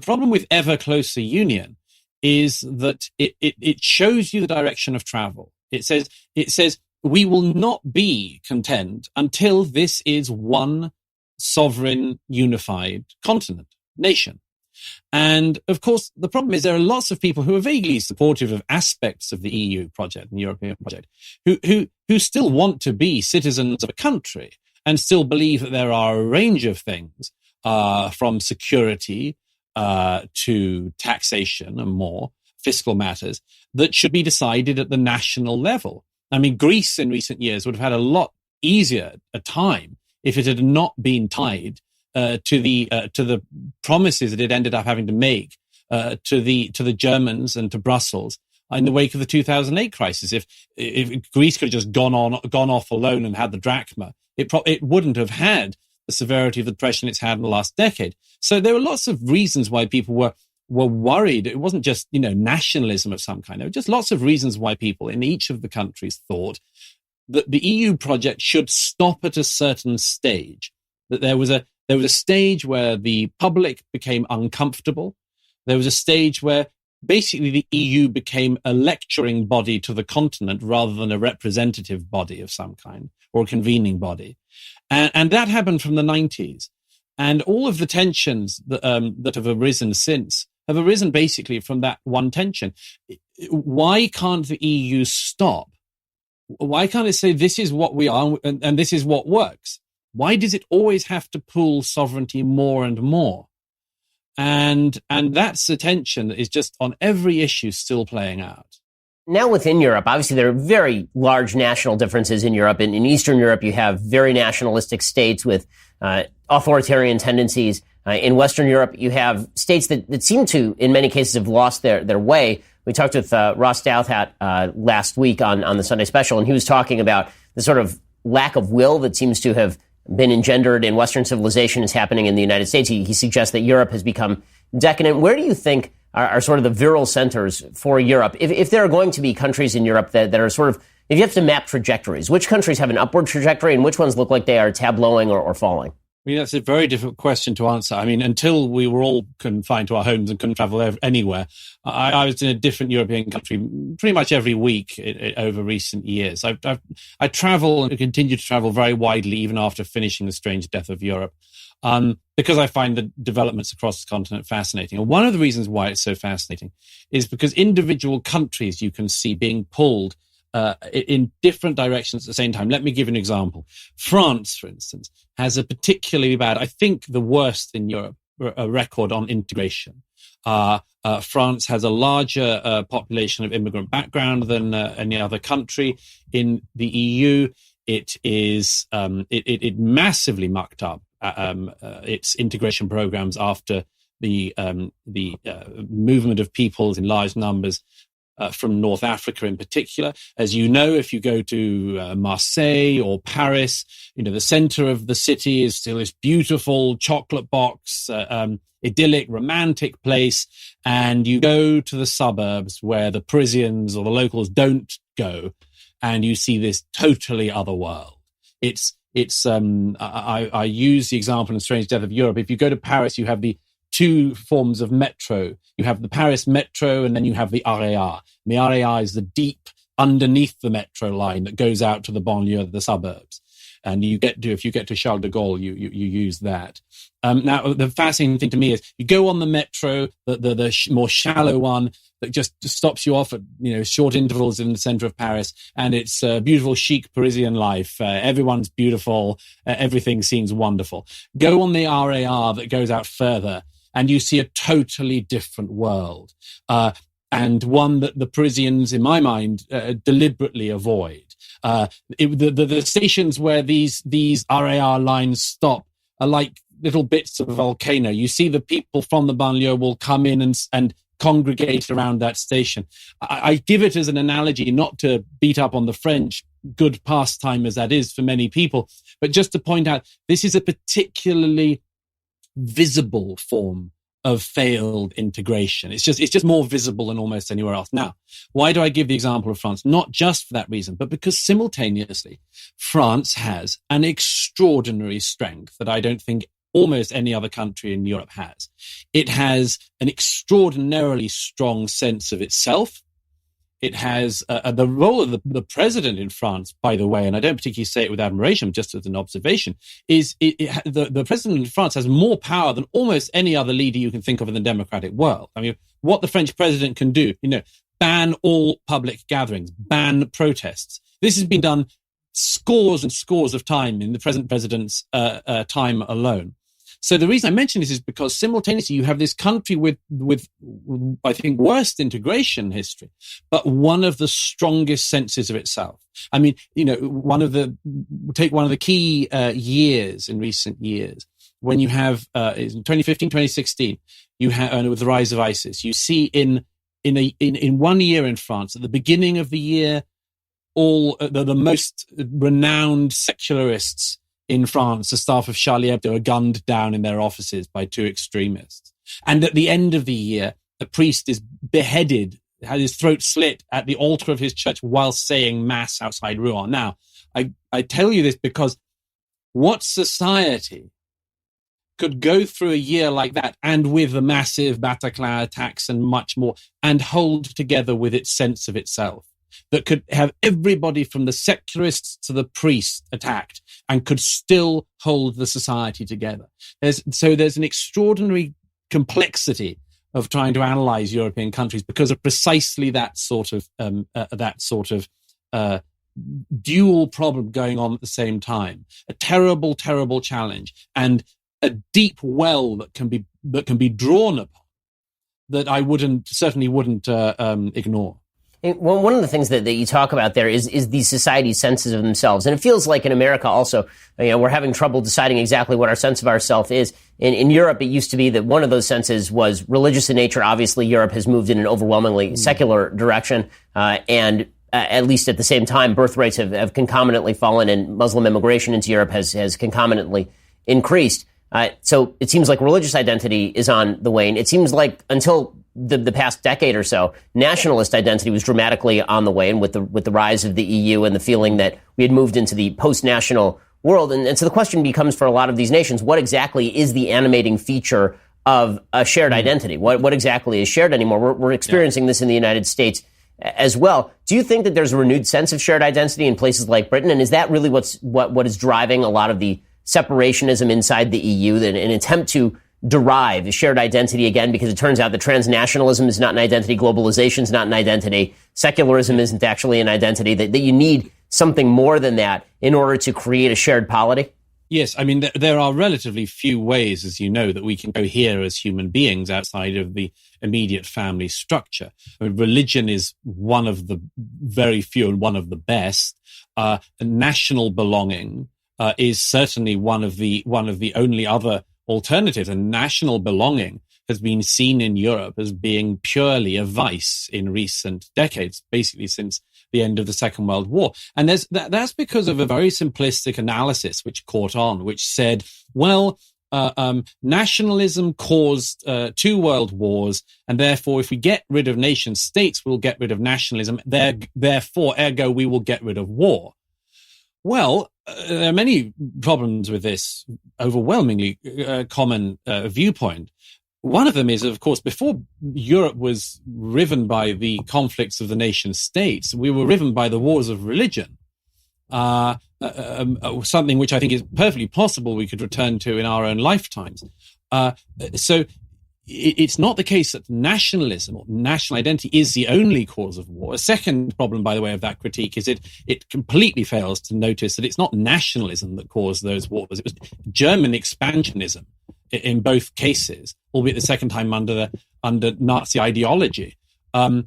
problem with ever closer union is that it shows you the direction of travel. It says we will not be content until this is one sovereign, unified continent, nation. And of course, the problem is there are lots of people who are vaguely supportive of aspects of the EU project and European project who still want to be citizens of a country and still believe that there are a range of things, from security to taxation and more fiscal matters that should be decided at the national level. I mean, Greece in recent years would have had a lot easier a time if it had not been tied to the promises that it ended up having to make to the Germans and to Brussels in the wake of the 2008 crisis. If Greece could have just gone off alone and had the drachma, it wouldn't have had the severity of the depression it's had in the last decade. So there were lots of reasons why people were worried. It wasn't just, nationalism of some kind. There were just lots of reasons why people in each of the countries thought that the EU project should stop at a certain stage, that there was a stage where the public became uncomfortable. There was a stage where basically the EU became a lecturing body to the continent rather than a representative body of some kind or a convening body. And that happened from the 90s. And all of the tensions that have arisen since have arisen basically from that one tension. Why can't the EU stop? Why can't it say this is what we are and this is what works? Why does it always have to pool sovereignty more and more? And that's the tension that is just on every issue still playing out. Now within Europe, obviously there are very large national differences in Europe. In Eastern Europe, you have very nationalistic states with authoritarian tendencies. In Western Europe, you have states that seem to, in many cases, have lost their way. We talked with Ross Douthat last week on the Sunday Special, and he was talking about the sort of lack of will that seems to have been engendered in Western civilization is happening in the United States. He suggests that Europe has become decadent. Where do you think are sort of the virile centers for Europe? If there are going to be countries in Europe that are sort of, if you have to map trajectories, which countries have an upward trajectory and which ones look like they are tableauing or falling? I mean, that's a very difficult question to answer. I mean, until we were all confined to our homes and couldn't travel anywhere, I was in a different European country pretty much every week over recent years. I travel and continue to travel very widely even after finishing The Strange Death of Europe, because I find the developments across the continent fascinating. And one of the reasons why it's so fascinating is because individual countries you can see being pulled in different directions at the same time. Let me give an example. France, for instance, has a particularly bad, I think the worst in Europe, record on integration. France has a larger population of immigrant background than any other country in the EU. It is it massively mucked up its integration programs after the movement of peoples in large numbers from North Africa in particular. As you know, if you go to Marseille or Paris, the center of the city is still this beautiful chocolate box, idyllic, romantic place. And you go to the suburbs where the Parisians or the locals don't go, and you see this totally other world. I use the example in Strange Death of Europe. If you go to Paris, you have the two forms of metro. You have the Paris metro, and then you have the RER. And the RER is the deep underneath the metro line that goes out to the banlieue, the suburbs. And if you get to Charles de Gaulle, you use that. Now, the fascinating thing to me is you go on the metro, the more shallow one that just stops you off at short intervals in the center of Paris, and it's a beautiful, chic Parisian life. Everyone's beautiful, everything seems wonderful. Go on the RER that goes out further, and you see a totally different world, and one that the Parisians, in my mind, deliberately avoid. The stations where these RER lines stop are like little bits of a volcano. You see the people from the banlieue will come in and congregate around that station. I give it as an analogy, not to beat up on the French, good pastime as that is for many people, but just to point out this is a particularly visible form of failed integration. It's just more visible than almost anywhere else. Now, why do I give the example of France? Not just for that reason, but because simultaneously, France has an extraordinary strength that I don't think almost any other country in Europe has. It has an extraordinarily strong sense of itself. It has the role of the president in France, by the way, and I don't particularly say it with admiration, just as an observation, is the president in France has more power than almost any other leader you can think of in the democratic world. I mean, what the French president can do, ban all public gatherings, ban protests. This has been done scores and scores of time in the present president's time alone. So the reason I mention this is because simultaneously you have this country with I think worst integration history, but one of the strongest senses of itself. I mean, one of the key years in recent years when you have in 2015, 2016, you have with the rise of ISIS, you see in 1 year in France at the beginning of the year, all the most renowned secularists in France, the staff of Charlie Hebdo, are gunned down in their offices by two extremists. And at the end of the year, a priest is beheaded, had his throat slit at the altar of his church while saying mass outside Rouen. Now, I tell you this because what society could go through a year like that and with the massive Bataclan attacks and much more and hold together with its sense of itself, that could have everybody from the secularists to the priests attacked and could still hold the society together. There's an extraordinary complexity of trying to analyze European countries because of precisely that sort of dual problem going on at the same time. A terrible, terrible challenge and a deep well that can be drawn upon that I certainly wouldn't ignore. Well, one of the things that you talk about there is these society's senses of themselves. And it feels like in America also, we're having trouble deciding exactly what our sense of ourself is. In Europe, it used to be that one of those senses was religious in nature. Obviously, Europe has moved in an overwhelmingly secular direction. And at least at the same time, birth rates have concomitantly fallen and Muslim immigration into Europe has concomitantly increased. So it seems like religious identity is on the wane. It seems like until the past decade or so, nationalist identity was dramatically on the wane with the rise of the EU and the feeling that we had moved into the post-national world. And so the question becomes for a lot of these nations, what exactly is the animating feature of a shared identity? What exactly is shared anymore? We're experiencing this in the United States as well. Do you think that there's a renewed sense of shared identity in places like Britain? And is that really what is driving a lot of the separationism inside the EU, that an attempt to derive a shared identity again, because it turns out that transnationalism is not an identity, globalization is not an identity, secularism isn't actually an identity, that you need something more than that in order to create a shared polity? Yes, I mean, there are relatively few ways, as you know, that we can cohere as human beings outside of the immediate family structure. I mean, religion is one of the very few and one of the best. National belonging is certainly one of the only other alternatives. And national belonging has been seen in Europe as being purely a vice in recent decades, basically since the end of the Second World War. And that's because of a very simplistic analysis which caught on, which said, well, nationalism caused 2 world wars, and therefore if we get rid of nation states, we'll get rid of nationalism. Therefore, ergo, we will get rid of war. Well, there are many problems with this overwhelmingly common viewpoint. One of them is, of course, before Europe was riven by the conflicts of the nation states, we were riven by the wars of religion, something which I think is perfectly possible we could return to in our own lifetimes. So it's not the case that nationalism or national identity is the only cause of war. A second problem, by the way, of that critique is it completely fails to notice that it's not nationalism that caused those wars. It was German expansionism in both cases, albeit the second time under Nazi ideology. I've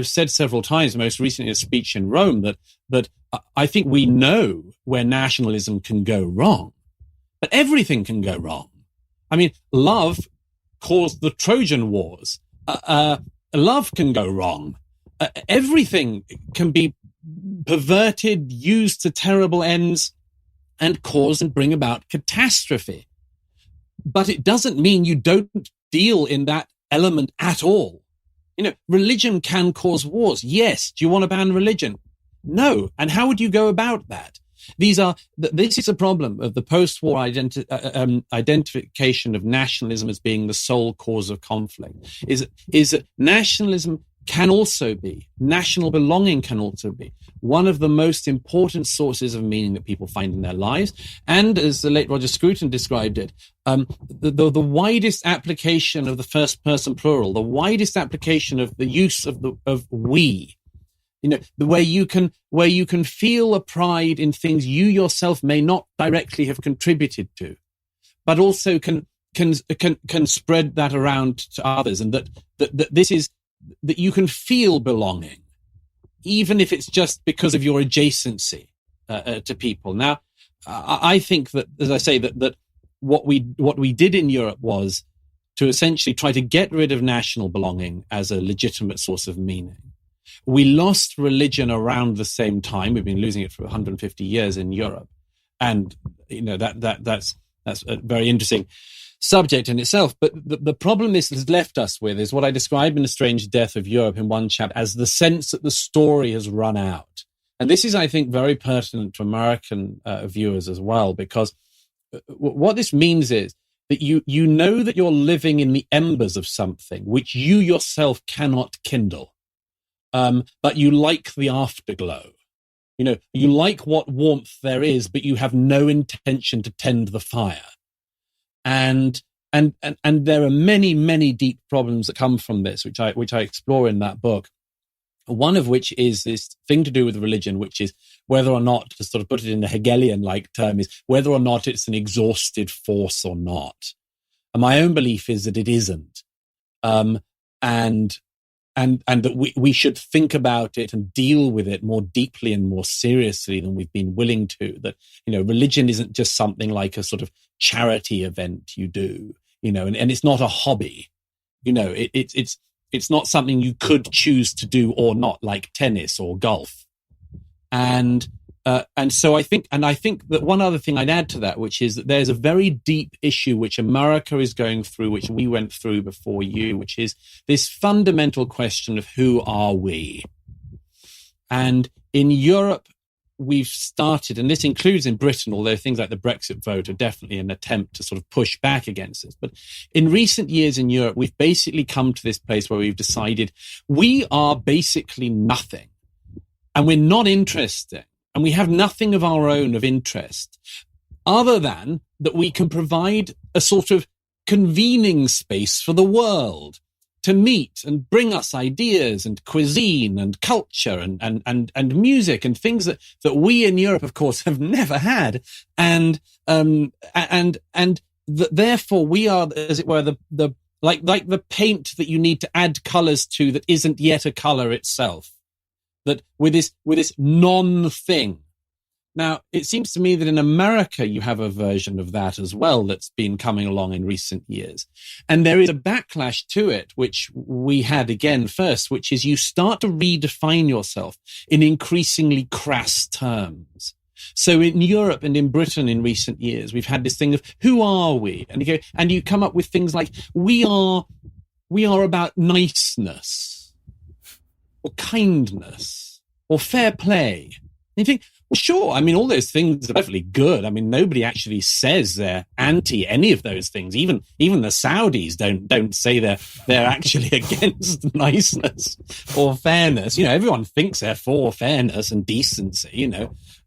said several times, most recently in a speech in Rome, that I think we know where nationalism can go wrong, but everything can go wrong. I mean, love caused the Trojan Wars. Love can go wrong. Everything can be perverted, used to terrible ends, and cause and bring about catastrophe. But it doesn't mean you don't deal in that element at all. Religion can cause wars. Yes. Do you want to ban religion? No. And how would you go about that? This is a problem of the post-war identification of nationalism as being the sole cause of conflict. Is that nationalism can also be, national belonging can also be one of the most important sources of meaning that people find in their lives. And as the late Roger Scruton described it, the widest application of the first person plural, the widest application of the use of we, the way you can feel a pride in things you yourself may not directly have contributed to, but also can spread that around to others, and that this is, that you can feel belonging, even if it's just because of your adjacency to people. Now, I think that, as I say, that what we did in Europe was to essentially try to get rid of national belonging as a legitimate source of meaning. We lost religion around the same time. We've been losing it for 150 years in Europe, and that's a very interesting subject in itself. But the problem this has left us with is what I described in A Strange Death of Europe in one chapter as the sense that the story has run out. And this is, I think, very pertinent to American viewers as well, because what this means is that you know that you're living in the embers of something which you yourself cannot kindle, but you like the afterglow. You like what warmth there is, but you have no intention to tend the fire. And there are many, many deep problems that come from this, which I explore in that book. One of which is this thing to do with religion, which is whether or not, to sort of put it in a Hegelian-like term, is whether or not it's an exhausted force or not. And my own belief is that it isn't. And that we should think about it and deal with it more deeply and more seriously than we've been willing to. That, religion isn't just something like a sort of charity event you do, and it's not a hobby. It's not something you could choose to do or not, like tennis or golf. And so I think that one other thing I'd add to that, which is that there's a very deep issue which America is going through, which we went through before you, which is this fundamental question of who are we? And in Europe, we've started, and this includes in Britain, although things like the Brexit vote are definitely an attempt to sort of push back against this. But in recent years in Europe, we've basically come to this place where we've decided we are basically nothing, and we're not interesting. And we have nothing of our own of interest, other than that we can provide a sort of convening space for the world to meet and bring us ideas and cuisine and culture and music and things that we in Europe, of course, have never had. And therefore we are, as it were, the like the paint that you need to add colors to that isn't yet a color itself. That with this non-thing. Now, it seems to me that in America, you have a version of that as well that's been coming along in recent years. And there is a backlash to it, which we had again first, which is you start to redefine yourself in increasingly crass terms. So in Europe and in Britain in recent years, we've had this thing of who are we? And you come up with things like we are about niceness, or kindness, or fair play. And you think, well, sure, I mean, all those things are definitely good. I mean, nobody actually says they're anti any of those things. Even the Saudis don't say they're actually against niceness or fairness. Everyone thinks they're for fairness and decency.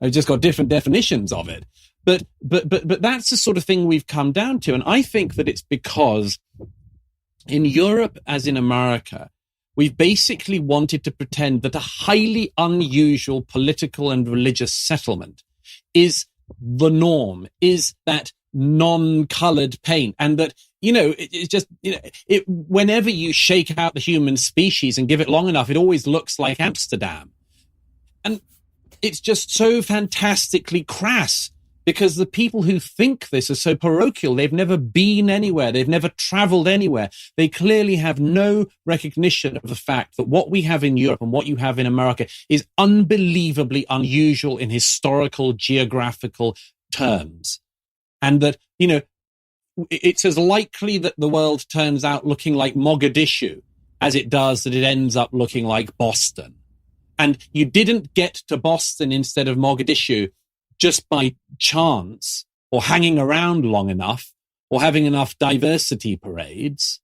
They've just got different definitions of it. But that's the sort of thing we've come down to. And I think that it's because in Europe, as in America, we've basically wanted to pretend that a highly unusual political and religious settlement is the norm, is that non-colored paint. And that, it's just, whenever you shake out the human species and give it long enough, it always looks like Amsterdam. And it's just so fantastically crass, because the people who think this are so parochial. They've never been anywhere. They've never traveled anywhere. They clearly have no recognition of the fact that what we have in Europe and what you have in America is unbelievably unusual in historical, geographical terms. And that, it's as likely that the world turns out looking like Mogadishu as it does that it ends up looking like Boston. And you didn't get to Boston instead of Mogadishu just by chance or hanging around long enough or having enough diversity parades.